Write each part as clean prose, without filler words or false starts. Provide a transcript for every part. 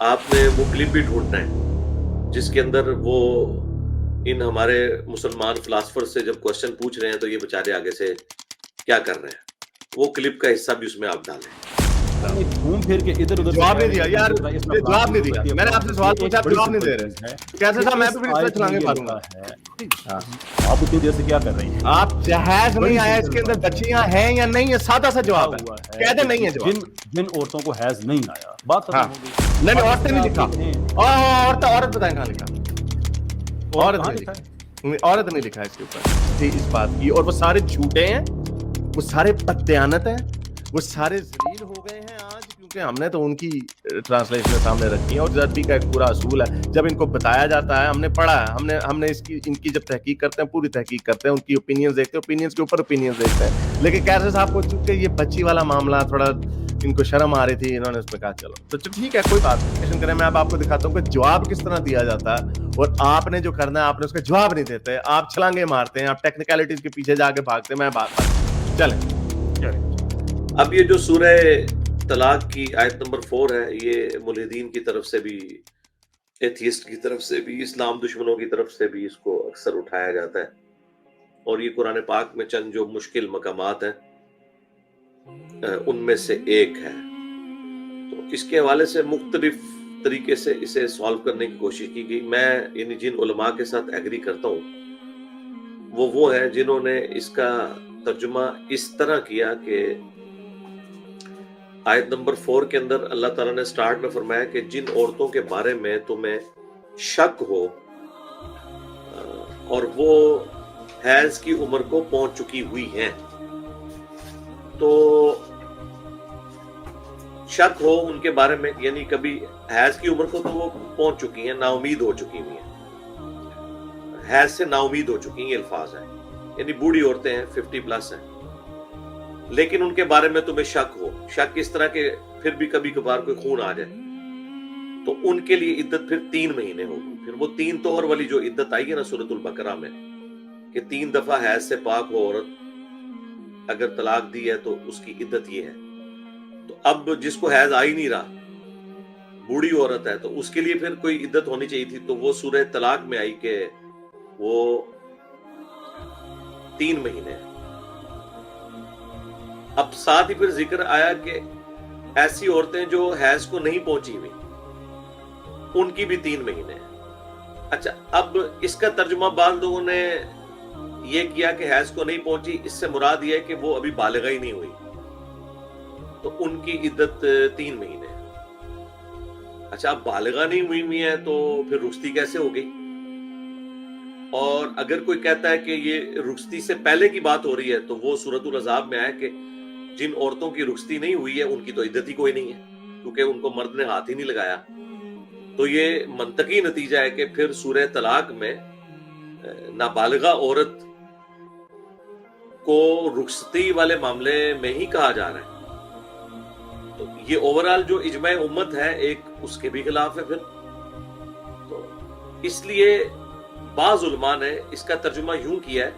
آپ نے وہ کلپ بھی ڈھونڈنا ہے جس کے اندر وہ ان ہمارے مسلمان فلاسفر سے جب کوشچن پوچھ رہے ہیں تو یہ بیچارے آگے سے کیا کر رہے ہیں، وہ کلپ کا حصہ بھی اس میں آپ ڈالیں۔ نہیں گھوم پھر کے ادھر ادھر سے جواب کہہ نہیں رہے دیا ہیں کہ یار، مجھے بتائیں اس میں یہ فلاں جواب چیز نہیں ہو دیا، سکتی ہے میں نے فلاں آپ سے چیز سوال یہ ایک پوچھا، آپ بڑی جواب نہیں سمپل دے چیز ہے رہے، کیسے کہ صاحب میں اس تو پھر اس پہ آیت میں چھلانگے یہ ماروں گا۔ ہوتا ہے آپ اتنی دیر سے کیا کر رہی ہیں؟ آپ جہاز بڑی نہیں آیا، اس سمپل کے اندر بات ہے، بچیاں ہیں یا نہیں، یہ سادہ سا لکھا جواب ہے، ہوا ہے کہہ دیں کہ نہیں ہے جن جواب۔ جن عورتوں کو حیض نہیں آیا، بات ہاں ختم ہو گئی۔ نہیں نہیں، اب اس عورتیں میں نہیں آپ لکھا، یہ کہیں عورت بتائیں کہاں لکھا، عورت عورت کہاں نہیں لکھا لکھا، ہے؟ عورت نہیں لکھا اس کے اوپر اس بات کی، اور وہ سارے جھوٹے ہیں، وہ سارے بددیانت ہیں، وہ سارے ذلیل ہو گئے ہیں آج، کیونکہ ہم نے تو ان کی ٹرانسلیشن سامنے رکھی ہیں، اور عربی کا ایک پورا اصول ہے، جب ان کو بتایا جاتا ہے، ہم نے پڑھا ہے، ہم نے ان کی جب تحقیق کرتے ہیں، پوری تحقیق کرتے ہیں، ان کی اوپینینز دیکھتے ہیں، اوپینینز کے اوپر اوپینینز دیکھتے ہیں، لیکن کیسے صاحب کو چونکہ یہ بچی والا معاملہ تھوڑا ان کو شرم آ رہی تھی، انہوں نے اس پہ کہا چلو تو ٹھیک ہے، کوئی بات نہیں کریں، میں اب آپ کو دکھاتا ہوں کہ جواب کس طرح دیا جاتا ہے، اور آپ نے جو کرنا ہے آپ نے اس کا جواب نہیں دیتے، آپ چھلانگے مارتے ہیں، آپ ٹیکنیکلٹیز کے پیچھے جا کے بھاگتے ہیں، میں بات چلیں۔ اب یہ جو سورہ طلاق کی آیت نمبر 4 ہے، یہ ملحدین کی طرف سے بھی، ایتھیسٹ کی طرف سے بھی، اسلام دشمنوں کی طرف سے بھی اس کو اکثر اٹھایا جاتا ہے، اور یہ قرآن پاک میں چند جو مشکل مقامات ہیں ان میں سے ایک ہے، تو اس کے حوالے سے مختلف طریقے سے اسے سالو کرنے کی کوشش کی گئی۔ میں یعنی جن علماء کے ساتھ ایگری کرتا ہوں وہ ہیں جنہوں نے اس کا ترجمہ اس طرح کیا کہ آیت نمبر 4 کے اندر اللہ تعالیٰ نے سٹارٹ میں فرمایا کہ جن عورتوں کے بارے میں تمہیں شک ہو اور وہ حیض کی عمر کو پہنچ چکی ہوئی ہیں، تو شک ہو ان کے بارے میں، یعنی کبھی حیض کی عمر کو تو وہ پہنچ چکی ہیں، نا امید ہو چکی ہوئی ہیں، حیض سے نا امید ہو چکی ہیں، یہ الفاظ ہیں، یعنی بوڑھی عورتیں ہیں، 50 پلس ہیں، لیکن ان کے بارے میں تمہیں شک ہو، شک اس طرح کہ پھر بھی کبھی کبھار کوئی خون آ جائے، تو ان کے لیے عدت پھر 3 مہینے ہوگی۔ پھر وہ 3 طور والی جو عدت آئی ہے نا سورۃ البقرہ میں، کہ 3 دفعہ حیض سے پاک ہو عورت، اگر طلاق دی ہے تو اس کی عدت یہ ہے۔ تو اب جس کو حیض آ ہی نہیں رہا، بوڑھی عورت ہے، تو اس کے لیے پھر کوئی عدت ہونی چاہیے تھی، تو وہ سورہ طلاق میں آئی کہ وہ 3 مہینے۔ اب ساتھ ہی پھر ذکر آیا کہ ایسی عورتیں جو حیض کو نہیں پہنچی ہوئی ان کی بھی 3 مہینے ہیں۔ اچھا، اب اس کا ترجمہ بعض لوگوں نے یہ کیا کہ حیض کو نہیں پہنچی، اس سے مراد یہ ہے کہ وہ ابھی بالغہ ہی نہیں ہوئی، تو ان کی عدت 3 مہینے۔ اچھا، اب بالغہ نہیں ہوئی ہے تو پھر رخصتی کیسے ہو گئی؟ اور اگر کوئی کہتا ہے کہ یہ رخصتی سے پہلے کی بات ہو رہی ہے تو وہ سورۃ الاحزاب میں آیا کہ جن عورتوں کی رخصتی نہیں ہوئی ہے ان کی تو عدت ہی کوئی نہیں ہے، کیونکہ ان کو مرد نے ہاتھ ہی نہیں لگایا۔ تو یہ منطقی نتیجہ ہے کہ پھر سورہ طلاق میں نابالغہ عورت کو رخصتی والے معاملے میں ہی کہا جا رہا ہے، تو یہ اوورال جو اجماع امت ہے ایک اس کے بھی خلاف ہے پھر۔ تو اس لیے بعض علماء نے اس کا ترجمہ یوں کیا ہے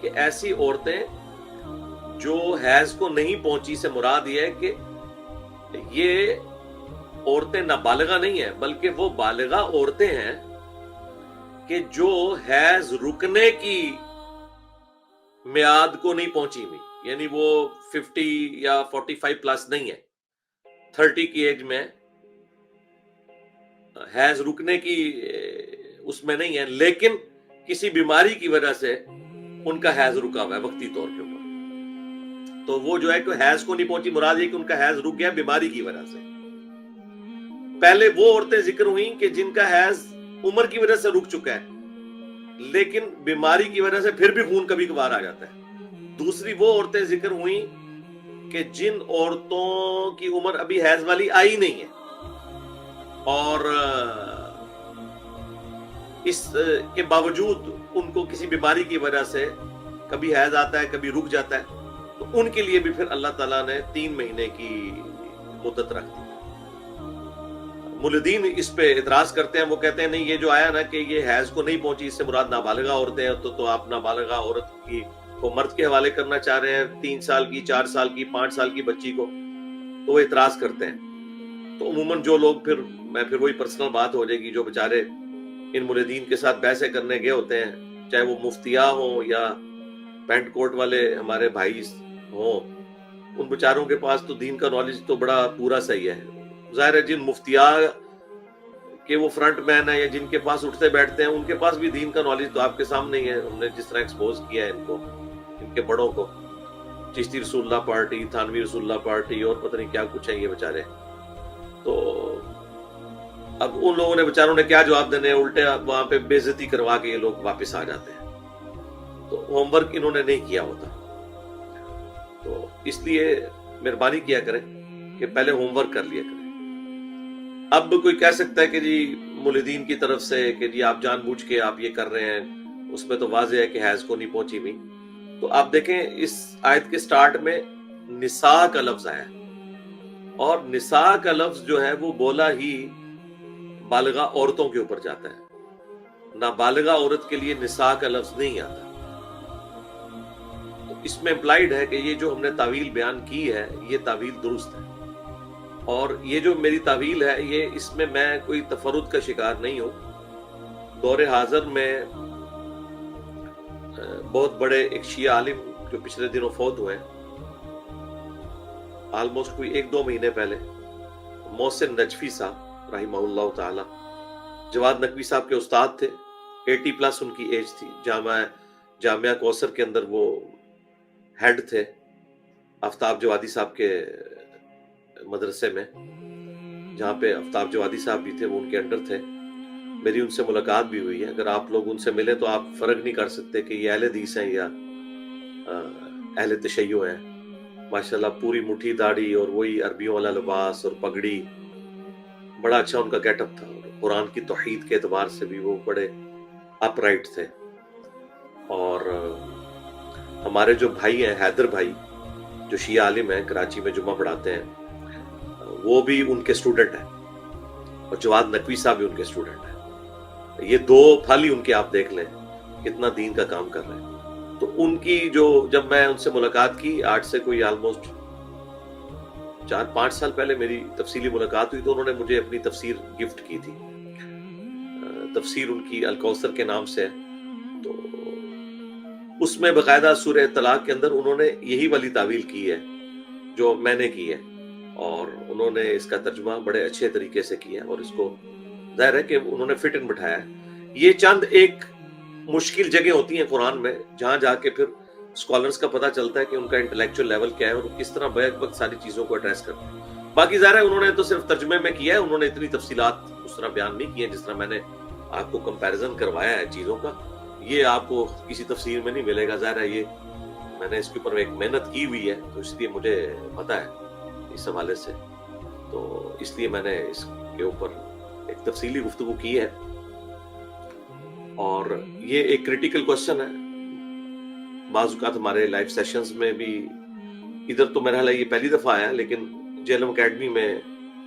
کہ ایسی عورتیں جو حیض کو نہیں پہنچی سے مراد یہ ہے کہ یہ عورتیں نابالغہ نہیں ہیں، بلکہ وہ بالغہ عورتیں ہیں کہ جو حیض رکنے کی میعاد کو نہیں پہنچی ہوئی، یعنی وہ 50 یا 45 پلس نہیں ہے، 30 کی ایج میں حیض رکنے کی اس میں نہیں ہے، لیکن کسی بیماری کی وجہ سے ان کا حیض رکا ہوا ہے وقتی طور کے اوپر، تو وہ جو ہے کہ حیض کو نہیں پہنچی، مراد یہ کہ ان کا حیض رک گیا بیماری کی وجہ سے۔ پہلے وہ عورتیں ذکر ہوئیں کہ جن کا حیض عمر کی وجہ سے رک چکا ہے، لیکن بیماری کی وجہ سے پھر بھی خون کبھی کبھار آ جاتا ہے۔ دوسری وہ عورتیں ذکر ہوئیں کہ جن عورتوں کی عمر ابھی حیض والی آئی نہیں ہے، اور اس کے باوجود ان کو کسی بیماری کی وجہ سے کبھی حیض آتا ہے کبھی رک جاتا ہے، تو ان کے لیے بھی پھر اللہ تعالیٰ نے 3 مہینے کی مدت رکھ دی۔ ملحدین اس پہ اعتراض کرتے ہیں، وہ کہتے ہیں نہیں، یہ جو آیا نا کہ یہ حیض کو نہیں پہنچی، اس سے مراد نابالغہ عورتیں ہیں، تو آپ نابالغہ عورت کی کو مرد کے حوالے کرنا چاہ رہے ہیں، 3 سال کی، 4 سال کی، 5 سال کی بچی کو، تو وہ اعتراض کرتے ہیں۔ تو عموماً جو لوگ پھر میں پھر وہی پرسنل بات ہو جائے گی، جو بیچارے ان ملحدین کے ساتھ بحثیں کرنے گئے ہوتے ہیں، چاہے وہ مفتیاں ہوں یا پینٹ کوٹ والے ہمارے بھائی ہوں، ان بیچاروں کے پاس تو دین کا نالج تو بڑا پورا صحیح ہے. ظاہر ہے جن مفتیاں کہ وہ فرنٹ مین ہے یا جن کے پاس اٹھتے بیٹھتے ہیں، ان کے پاس بھی دین کا نالج تو آپ کے سامنے ہی ہے. ہم نے جس طرح ایکسپوز کیا ہے ان کو، ان کے بڑوں کو، چشتی رسول اللہ پارٹی، تھانوی رسول اللہ پارٹی، اور پتہ نہیں کیا کچھ ہے یہ بیچارے. تو اب ان لوگوں نے بیچاروں نے کیا جواب دینے، الٹے وہاں پہ بے عزتی کروا کے یہ لوگ واپس آ جاتے ہیں. تو ہوم ورک انہوں نے نہیں کیا ہوتا. تو اس لیے مہربانی کیا کریں کہ پہلے ہوم ورک کر لیا کریں. اب کوئی کہہ سکتا ہے کہ جی ملحدین کی طرف سے کہ جی آپ جان بوجھ کے آپ یہ کر رہے ہیں، اس میں تو واضح ہے کہ حیض کو نہیں پہنچی ہوئی. تو آپ دیکھیں اس آیت کے سٹارٹ میں نساء کا لفظ آیا، اور نساء کا لفظ جو ہے وہ بولا ہی بالغہ عورتوں کے اوپر جاتا ہے، نابالغہ عورت کے لیے نساء کا لفظ نہیں آتا. تو اس میں امپلائیڈ ہے کہ یہ جو ہم نے تعویل بیان کی ہے یہ تعویل درست ہے، اور یہ جو میری تعویل ہے یہ اس میں میں کوئی تفرد کا شکار نہیں ہوں. دور حاضر میں بہت بڑے ایک شیعہ عالم جو پچھلے دنوں فوت ہوئے ہیں، آلموسٹ کوئی 1-2 مہینے پہلے، محسن نجفی صاحب رحمہ اللہ تعالی، جواد نقوی صاحب کے استاد تھے. 80+ ان کی ایج تھی. جامعہ کوثر کے اندر وہ ہیڈ تھے، آفتاب جوادی صاحب کے مدرسے میں، جہاں پہ آفتاب جوادی صاحب بھی تھے، وہ ان کے انڈر تھے. میری ان سے ملاقات بھی ہوئی ہے. اگر آپ لوگ ان سے ملیں تو آپ فرق نہیں کر سکتے کہ یہ اہل حدیث ہیں یا اہل تشیع ہیں. ماشاءاللہ پوری مٹھی داڑھی اور وہی عربیوں والا لباس اور پگڑی، بڑا اچھا ان کا گیٹ اپ تھا. قرآن کی توحید کے اعتبار سے بھی وہ بڑے اپ رائٹ تھے. اور ہمارے جو بھائی ہیں، حیدر بھائی جو شیعہ عالم ہیں، کراچی میں جمعہ پڑھاتے ہیں، وہ بھی ان کے اسٹوڈنٹ ہیں، اور جواد نقوی صاحب بھی ان کے اسٹوڈنٹ ہیں. یہ 2 پھل ہی ان کے آپ دیکھ لیں کتنا دین کا کام کر رہے ہیں. تو ان کی جب میں ان سے ملاقات کی، آج سے کوئی آلموسٹ 4-5 سال پہلے میری تفصیلی ملاقات ہوئی، تو انہوں نے مجھے اپنی تفسیر گفٹ کی تھی. تفسیر ان کی الکوثر کے نام سے ہے. تو اس میں باقاعدہ سورہ طلاق کے اندر انہوں نے یہی والی تعویل کی ہے جو میں نے کی ہے، اور انہوں نے اس کا ترجمہ بڑے اچھے طریقے سے کیا، اور اس کو ظاہر ہے کہ انہوں نے فٹ ان بٹھایا ہے. یہ چند ایک مشکل جگہ ہوتی ہیں قرآن میں جہاں جا کے پھر اسکالرز کا پتہ چلتا ہے کہ ان کا انٹلیکچوئل لیول کیا ہے اور کس طرح بیک وقت ساری چیزوں کو ایڈریس کرتے ہیں. باقی ظاہر ہے انہوں نے تو صرف ترجمے میں کیا ہے، انہوں نے اتنی تفصیلات اس طرح بیان نہیں کی ہیں جس طرح میں نے آپ کو کمپیریزن کروایا ہے چیزوں کا. یہ آپ کو کسی تفسیر میں نہیں ملے گا. ظاہر ہے یہ میں نے اس کے اوپر ایک محنت کی ہوئی ہے، تو اس لیے مجھے پتہ ہے اس حوالے سے. تو اس لیے میں نے اس کے اوپر ایک تفصیلی گفتگو کی ہے. اور یہ ایک کریٹیکل کوشچن ہے. بعض اوقات ہمارے لائیو سیشنز میں بھی، ادھر تو میرا خیال ہے یہ پہلی دفعہ آیا، لیکن جیلم اکیڈمی میں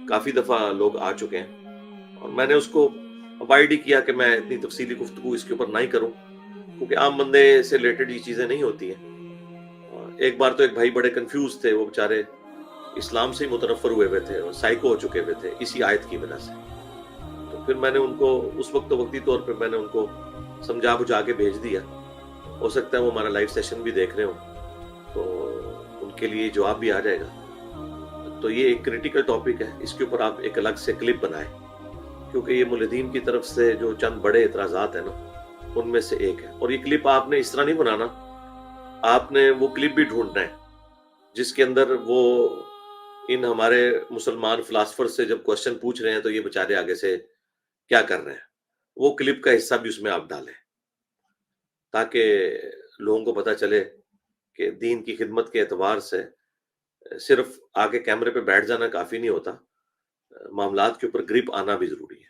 کافی دفعہ لوگ آ چکے ہیں، اور میں نے اس کو اوائڈ ہی کیا کہ میں اتنی تفصیلی گفتگو اس کے اوپر نہیں کروں، کیونکہ عام بندے سے ریلیٹڈ یہ چیزیں نہیں ہوتی ہیں. ایک بار تو ایک بھائی بڑے کنفیوز تھے، وہ بیچارے اسلام سے ہی متنفر ہوئے ہوئے تھے اور سائیکو ہو چکے ہوئے تھے اسی آیت کی وجہ سے. تو پھر میں نے ان کو اس وقت وقتی طور پہ میں نے ان کو سمجھا بجھا کے بھیج دیا. ہو سکتا ہے وہ ہمارا لائیو سیشن بھی دیکھ رہے ہوں، تو ان کے لیے جواب بھی آ جائے گا. تو یہ ایک کریٹیکل ٹاپک ہے، اس کے اوپر آپ ایک الگ سے کلپ بنائیں، کیونکہ یہ ملحدین کی طرف سے جو چند بڑے اعتراضات ہیں نا، ان میں سے ایک ہے. اور یہ کلپ آپ نے اس طرح نہیں بنانا، آپ نے وہ کلپ بھی ڈھونڈنا ہے جس کے اندر وہ ان ہمارے مسلمان فلاسفر سے جب کوشچن پوچھ رہے ہیں تو یہ بےچارے آگے سے کیا کر رہے ہیں، وہ کلپ کا حصہ بھی اس میں آپ ڈالیں، تاکہ لوگوں کو پتہ چلے کہ دین کی خدمت کے اعتبار سے صرف آگے کیمرے پہ بیٹھ جانا کافی نہیں ہوتا، معاملات کے اوپر گرپ آنا بھی ضروری ہے.